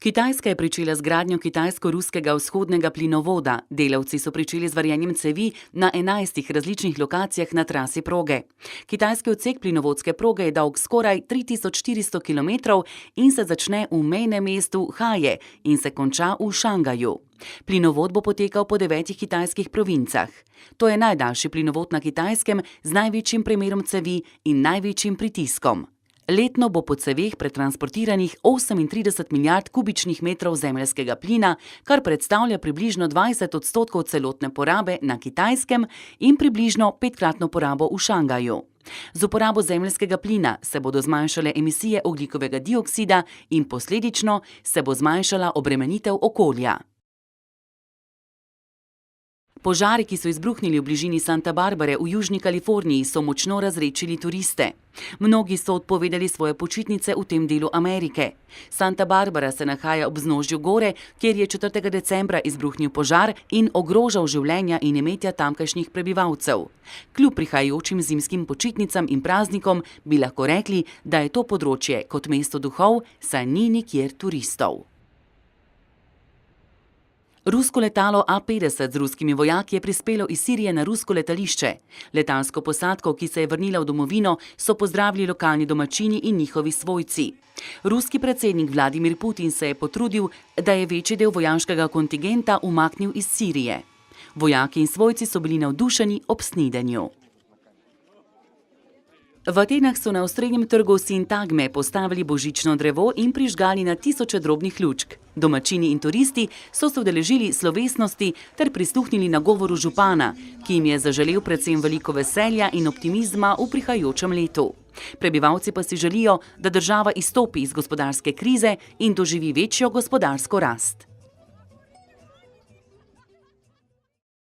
Kitajska je pričela z gradnjo kitajsko-ruskega vzhodnega plinovoda. Delavci so pričeli z varjenjem cevi na 11 različnih lokacijah na trasi proge. Kitajski odsek plinovodske proge je dolg skoraj 3400 km in se začne v mejnem mestu Haje in se konča v Šangaju. Plinovod bo potekal po 9 kitajskih provincah. To je najdaljši plinovod na Kitajskem z največjim premerom cevi in največjim pritiskom. Letno bo po ceveh pretransportiranih 38 milijard kubičnih metrov zemeljskega plina, kar predstavlja približno 20% celotne porabe na Kitajskem in približno 5-kratno porabo v Šangaju. Z uporabo zemeljskega plina se bodo zmanjšale emisije ogljikovega dioksida in posledično se bo zmanjšala obremenitev okolja. Požari, ki so izbruhnili v bližini Santa Barbare v Južni Kaliforniji, so močno razredčili turiste. Mnogi so odpovedali svoje počitnice v tem delu Amerike. Santa Barbara se nahaja ob vznožju gore, kjer je 4. decembra izbruhnil požar in ogrožal življenja in imetja tamkajšnjih prebivalcev. Kljub prihajajočim zimskim počitnicam in praznikom bi lahko rekli, da je to področje kot mesto duhov, saj ni nikjer turistov. Rusko letalo A-50 z ruskimi vojaki je prispelo iz Sirije na rusko letališče. Letalsko posadko, ki se je vrnila v domovino, so pozdravili lokalni domačini in njihovi svojci. Ruski predsednik Vladimir Putin se je potrudil, da je večji del vojaškega kontingenta umaknil iz Sirije. Vojaki in svojci so bili navdušeni ob snidenju. V Atenah so na osrednjem trgu Sintagme postavili božično drevo in prižgali na tisoče drobnih lučk. Domačini in turisti so se udeležili slovesnosti ter prisluhnili nagovoru župana, ki jim je zaželel predvsem veliko veselja in optimizma v prihajajočem letu. Prebivalci pa si želijo, da država izstopi iz gospodarske krize in doživi večjo gospodarsko rast.